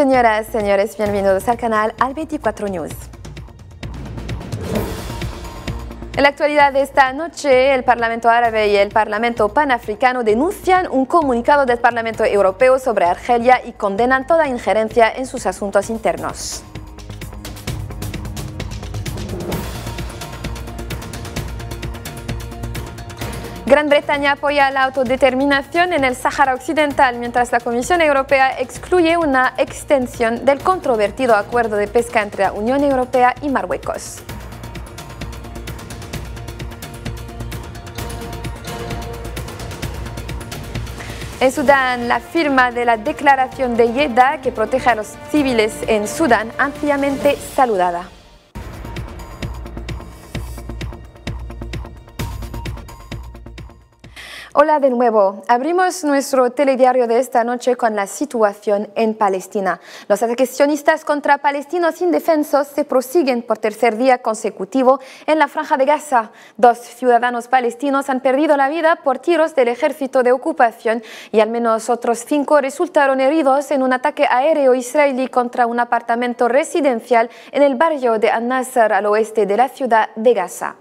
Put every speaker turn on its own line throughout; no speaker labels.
Señoras, señores, bienvenidos al canal Al24 News. En la actualidad de esta noche, el Parlamento Árabe y el Parlamento Panafricano denuncian un comunicado del Parlamento Europeo sobre Argelia y condenan toda injerencia en sus asuntos internos. Gran Bretaña apoya la autodeterminación en el Sáhara Occidental, mientras la Comisión Europea excluye una extensión del controvertido acuerdo de pesca entre la Unión Europea y Marruecos. En Sudán, la firma de la Declaración de Jeddah que protege a los civiles en Sudán ampliamente saludada. Hola de nuevo. Abrimos nuestro telediario de esta noche con la situación en Palestina. Los ataques sionistas contra palestinos indefensos se prosiguen por tercer día consecutivo en la Franja de Gaza. 2 ciudadanos palestinos han perdido la vida por tiros del ejército de ocupación y al menos otros 5 resultaron heridos en un ataque aéreo israelí contra un apartamento residencial en el barrio de An-Nasr al oeste de la ciudad de Gaza.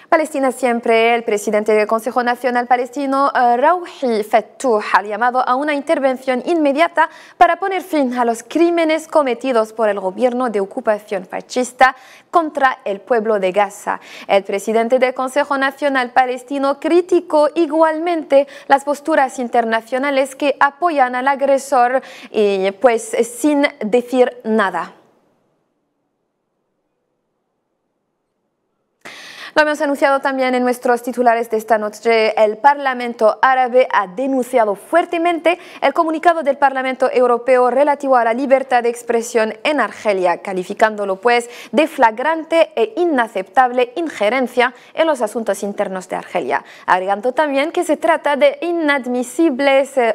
Palestina siempre. El presidente del Consejo Nacional Palestino, Rawhi Fattouh, ha llamado a una intervención inmediata para poner fin a los crímenes cometidos por el gobierno de ocupación fascista contra el pueblo de Gaza. El presidente del Consejo Nacional Palestino criticó igualmente las posturas internacionales que apoyan al agresor y sin decir nada. Lo hemos anunciado también en nuestros titulares de esta noche. El Parlamento Árabe ha denunciado fuertemente el comunicado del Parlamento Europeo relativo a la libertad de expresión en Argelia, calificándolo de flagrante e inaceptable injerencia en los asuntos internos de Argelia, agregando también que se trata de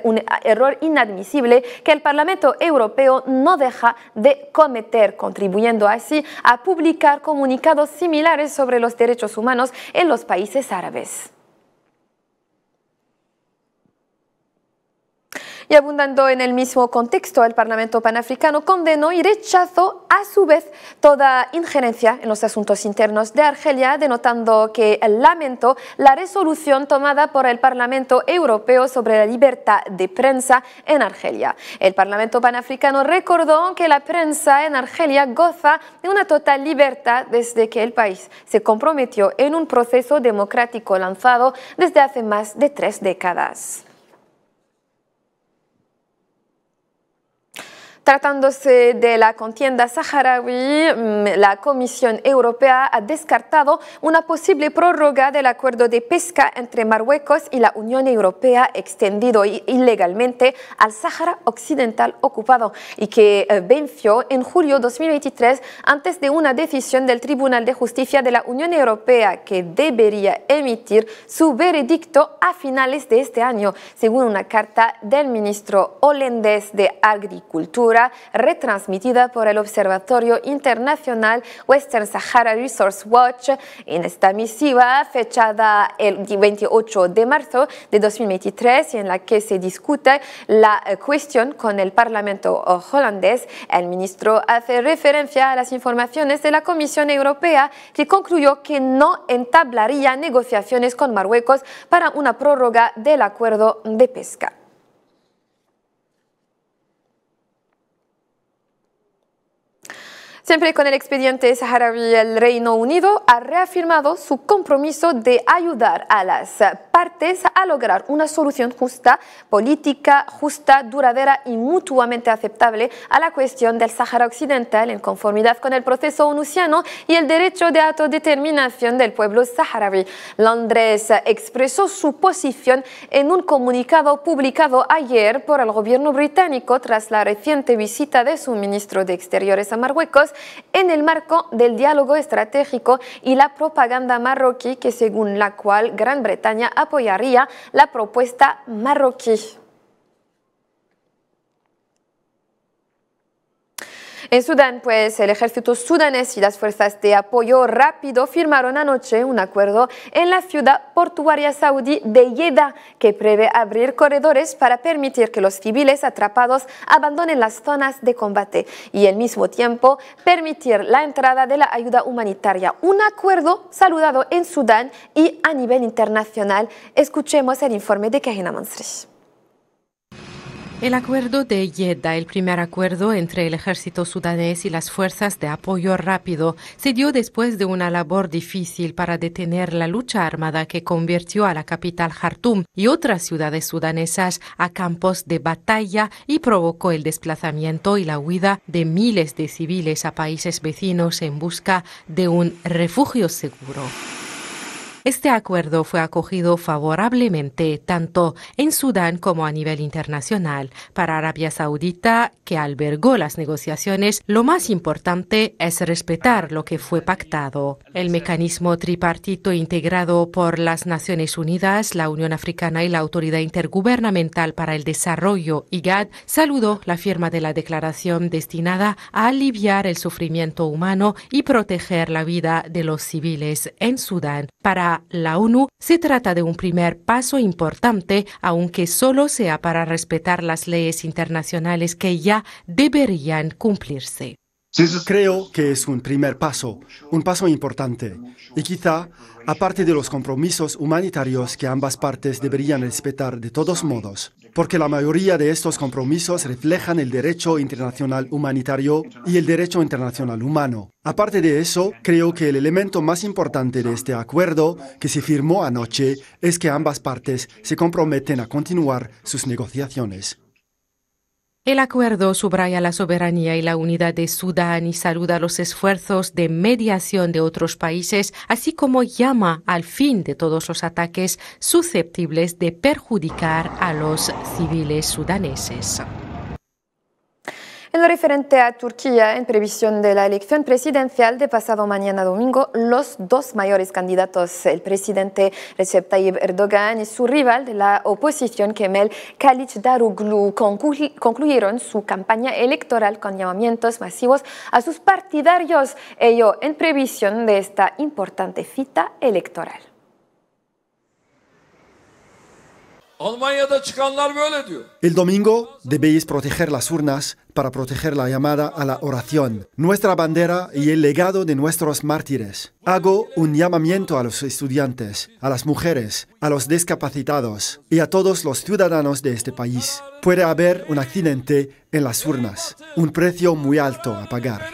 un error inadmisible que el Parlamento Europeo no deja de cometer, contribuyendo así a publicar comunicados similares sobre los derechos humanos en los países árabes. Y abundando en el mismo contexto, el Parlamento Panafricano condenó y rechazó a su vez toda injerencia en los asuntos internos de Argelia, denotando que lamentó la resolución tomada por el Parlamento Europeo sobre la libertad de prensa en Argelia. El Parlamento Panafricano recordó que la prensa en Argelia goza de una total libertad desde que el país se comprometió en un proceso democrático lanzado desde hace más de 3 décadas. Tratándose de la contienda saharaui, la Comisión Europea ha descartado una posible prórroga del acuerdo de pesca entre Marruecos y la Unión Europea extendido ilegalmente al Sáhara Occidental ocupado y que venció en julio de 2023 antes de una decisión del Tribunal de Justicia de la Unión Europea que debería emitir su veredicto a finales de este año, según una carta del ministro holandés de Agricultura retransmitida por el Observatorio Internacional Western Sahara Resource Watch. En esta misiva, fechada el 28 de marzo de 2023, y en la que se discute la cuestión con el Parlamento holandés, el ministro hace referencia a las informaciones de la Comisión Europea, que concluyó que no entablaría negociaciones con Marruecos para una prórroga del acuerdo de pesca. Siempre con el expediente saharaui, el Reino Unido ha reafirmado su compromiso de ayudar a las partes a lograr una solución justa, política, justa, duradera y mutuamente aceptable a la cuestión del Sáhara Occidental, en conformidad con el proceso onusiano y el derecho de autodeterminación del pueblo saharaui. Londres expresó su posición en un comunicado publicado ayer por el gobierno británico tras la reciente visita de su ministro de Exteriores a Marruecos, en el marco del diálogo estratégico y la propaganda marroquí, que según la cual Gran Bretaña apoyaría la propuesta marroquí. En Sudán, pues el ejército sudanés y las fuerzas de apoyo rápido firmaron anoche un acuerdo en la ciudad portuaria saudí de Jeddah que prevé abrir corredores para permitir que los civiles atrapados abandonen las zonas de combate y al mismo tiempo permitir la entrada de la ayuda humanitaria. Un acuerdo saludado en Sudán y a nivel internacional. Escuchemos el informe de Kahina Mansri.
El acuerdo de Jeddah, el primer acuerdo entre el ejército sudanés y las fuerzas de apoyo rápido, se dio después de una labor difícil para detener la lucha armada que convirtió a la capital Jartum y otras ciudades sudanesas a campos de batalla y provocó el desplazamiento y la huida de miles de civiles a países vecinos en busca de un refugio seguro. Este acuerdo fue acogido favorablemente tanto en Sudán como a nivel internacional. Para Arabia Saudita, que albergó las negociaciones, lo más importante es respetar lo que fue pactado. El mecanismo tripartito integrado por las Naciones Unidas, la Unión Africana y la Autoridad Intergubernamental para el Desarrollo, IGAD, saludó la firma de la declaración destinada a aliviar el sufrimiento humano y proteger la vida de los civiles en Sudán. Para la ONU, se trata de un primer paso importante, aunque solo sea para respetar las leyes internacionales que ya deberían cumplirse.
Creo que es un primer paso, un paso importante, y quizá, aparte de los compromisos humanitarios que ambas partes deberían respetar de todos modos, porque la mayoría de estos compromisos reflejan el derecho internacional humanitario y el derecho internacional humano. Aparte de eso, creo que el elemento más importante de este acuerdo que se firmó anoche es que ambas partes se comprometen a continuar sus negociaciones.
El acuerdo subraya la soberanía y la unidad de Sudán y saluda los esfuerzos de mediación de otros países, así como llama al fin de todos los ataques susceptibles de perjudicar a los civiles sudaneses.
En lo referente a Turquía, en previsión de la elección presidencial de pasado mañana domingo, los dos mayores candidatos, el presidente Recep Tayyip Erdogan y su rival de la oposición Kemal Kılıçdaroğlu, concluyeron su campaña electoral con llamamientos masivos a sus partidarios, ello en previsión de esta importante cita electoral.
El domingo debéis proteger las urnas para proteger la llamada a la oración, nuestra bandera y el legado de nuestros mártires. Hago un llamamiento a los estudiantes, a las mujeres, a los discapacitados y a todos los ciudadanos de este país. Puede haber un accidente en las urnas, un precio muy alto a pagar.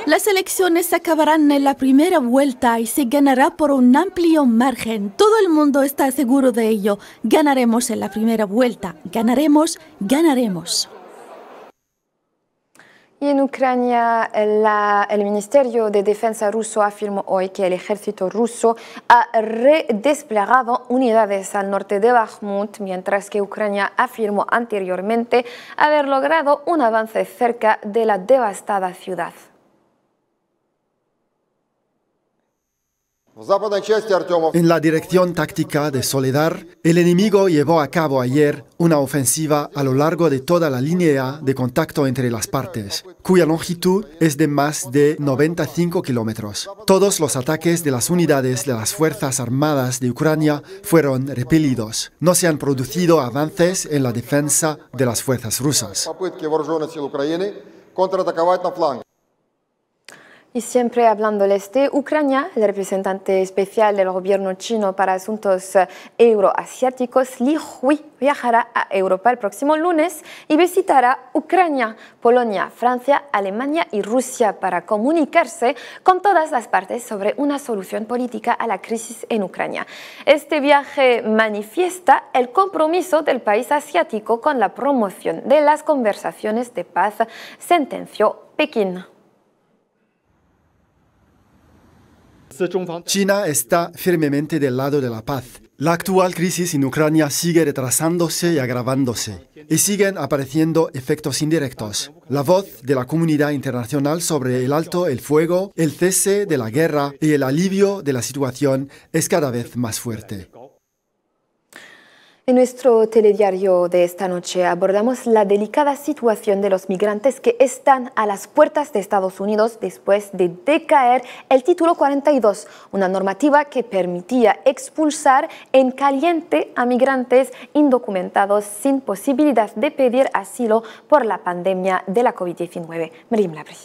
Las elecciones acabarán en la primera vuelta y se ganará por un amplio margen. Todo el mundo está seguro de ello. Ganaremos en la primera vuelta. Ganaremos, ganaremos.
Y en Ucrania, el Ministerio de Defensa ruso afirmó hoy que el ejército ruso ha redesplegado unidades al norte de Bakhmut, mientras que Ucrania afirmó anteriormente haber logrado un avance cerca de la devastada ciudad.
En la dirección táctica de Soledar, el enemigo llevó a cabo ayer una ofensiva a lo largo de toda la línea de contacto entre las partes, cuya longitud es de más de 95 kilómetros. Todos los ataques de las unidades de las Fuerzas Armadas de Ucrania fueron repelidos. No se han producido avances en la defensa de las fuerzas rusas.
Y siempre hablando del este, Ucrania, el representante especial del gobierno chino para asuntos euroasiáticos, Li Hui, viajará a Europa el próximo lunes y visitará Ucrania, Polonia, Francia, Alemania y Rusia para comunicarse con todas las partes sobre una solución política a la crisis en Ucrania. Este viaje manifiesta el compromiso del país asiático con la promoción de las conversaciones de paz, sentenció Pekín.
China está firmemente del lado de la paz. La actual crisis en Ucrania sigue retrasándose y agravándose, y siguen apareciendo efectos indirectos. La voz de la comunidad internacional sobre el alto el fuego, el cese de la guerra y el alivio de la situación es cada vez más fuerte.
En nuestro telediario de esta noche abordamos la delicada situación de los migrantes que están a las puertas de Estados Unidos después de decaer el Título 42, una normativa que permitía expulsar en caliente a migrantes indocumentados sin posibilidad de pedir asilo por la pandemia de la COVID-19. Miriam Labri.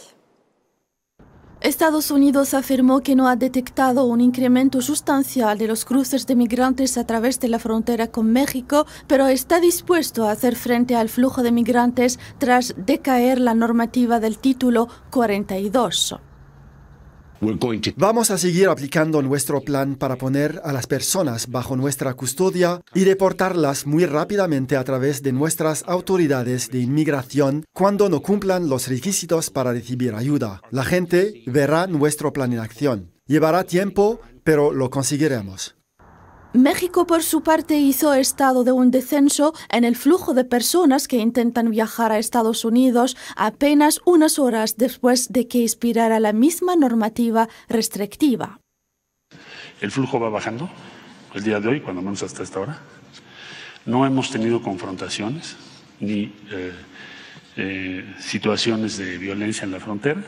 Estados Unidos afirmó que no ha detectado un incremento sustancial de los cruces de migrantes a través de la frontera con México, pero está dispuesto a hacer frente al flujo de migrantes tras decaer la normativa del Título 42.
Vamos a seguir aplicando nuestro plan para poner a las personas bajo nuestra custodia y deportarlas muy rápidamente a través de nuestras autoridades de inmigración cuando no cumplan los requisitos para recibir ayuda. La gente verá nuestro plan en acción. Llevará tiempo, pero lo conseguiremos.
México, por su parte, hizo estado de un descenso en el flujo de personas que intentan viajar a Estados Unidos apenas unas horas después de que expirara la misma normativa restrictiva.
El flujo va bajando el día de hoy, cuando menos hasta esta hora. No hemos tenido confrontaciones ni situaciones de violencia en la frontera.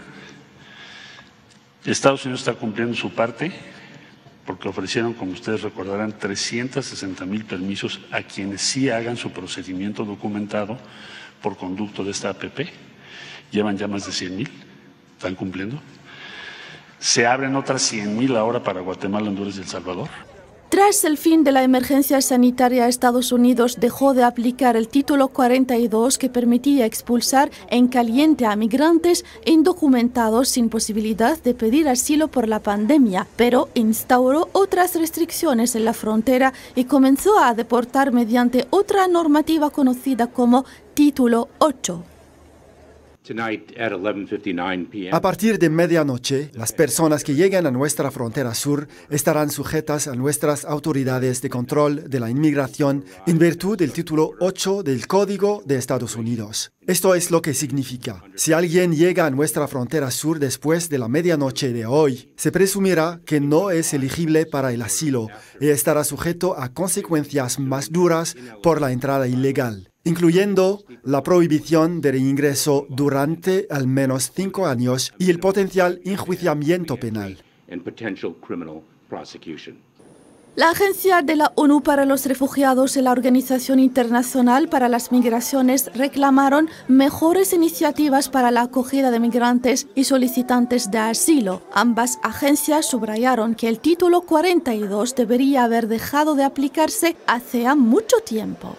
Estados Unidos está cumpliendo su parte, porque ofrecieron, como ustedes recordarán, 360,000 permisos a quienes sí hagan su procedimiento documentado por conducto de esta APP. Llevan ya más de 100,000, están cumpliendo. Se abren otras 100,000 ahora para Guatemala, Honduras y El Salvador.
Tras el fin de la emergencia sanitaria, Estados Unidos dejó de aplicar el Título 42 que permitía expulsar en caliente a migrantes indocumentados sin posibilidad de pedir asilo por la pandemia, pero instauró otras restricciones en la frontera y comenzó a deportar mediante otra normativa conocida como Título 8.
A partir de medianoche, las personas que lleguen a nuestra frontera sur estarán sujetas a nuestras autoridades de control de la inmigración en virtud del Título 8 del Código de Estados Unidos. Esto es lo que significa: si alguien llega a nuestra frontera sur después de la medianoche de hoy, se presumirá que no es elegible para el asilo y estará sujeto a consecuencias más duras por la entrada ilegal, incluyendo la prohibición de reingreso durante al menos 5 años y el potencial enjuiciamiento penal.
La Agencia de la ONU para los Refugiados y la Organización Internacional para las Migraciones reclamaron mejores iniciativas para la acogida de migrantes y solicitantes de asilo. Ambas agencias subrayaron que el Título 42 debería haber dejado de aplicarse hace mucho tiempo.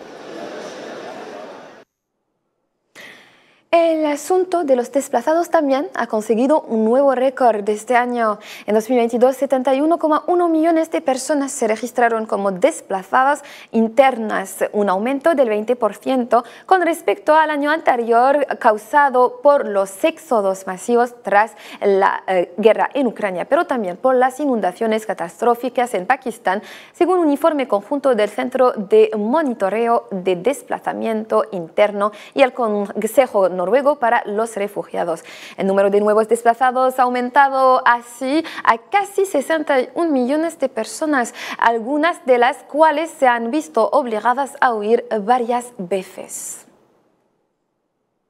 El asunto de los desplazados también ha conseguido un nuevo récord de este año. En 2022, 71,1 millones de personas se registraron como desplazadas internas, un aumento del 20% con respecto al año anterior, causado por los éxodos masivos tras la guerra en Ucrania, pero también por las inundaciones catastróficas en Pakistán, según un informe conjunto del Centro de Monitoreo de Desplazamiento Interno y el Consejo Noruego para los Refugiados. El número de nuevos desplazados ha aumentado así a casi 61 millones de personas, algunas de las cuales se han visto obligadas a huir varias veces.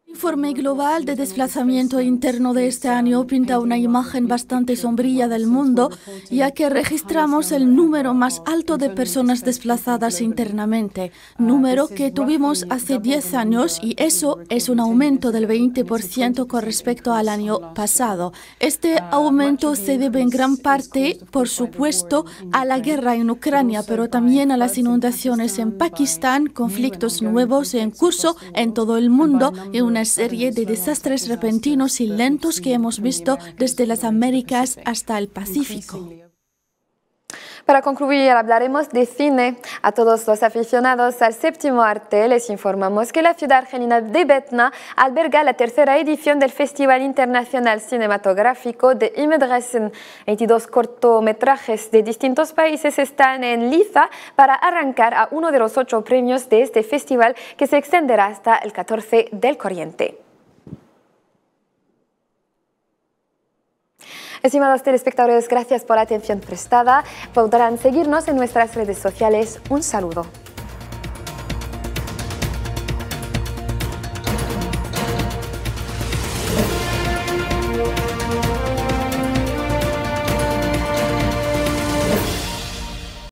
El informe global de desplazamiento interno de este año pinta una imagen bastante sombría del mundo, ya que registramos el número más alto de personas desplazadas internamente, número que tuvimos hace 10 años, y eso es un aumento del 20% con respecto al año pasado. Este aumento se debe en gran parte, por supuesto, a la guerra en Ucrania, pero también a las inundaciones en Pakistán, conflictos nuevos en curso en todo el mundo y una serie de desastres repentinos y lentos que hemos visto desde las Américas hasta el Pacífico.
Para concluir, hablaremos de cine. A todos los aficionados al séptimo arte les informamos que la ciudad argelina de Betna alberga la tercera edición del Festival Internacional Cinematográfico de Imedresen. 22 cortometrajes de distintos países están en liza para arrancar a uno de los 8 premios de este festival, que se extenderá hasta el 14 del corriente. Estimados telespectadores, gracias por la atención prestada. Podrán seguirnos en nuestras redes sociales. Un saludo.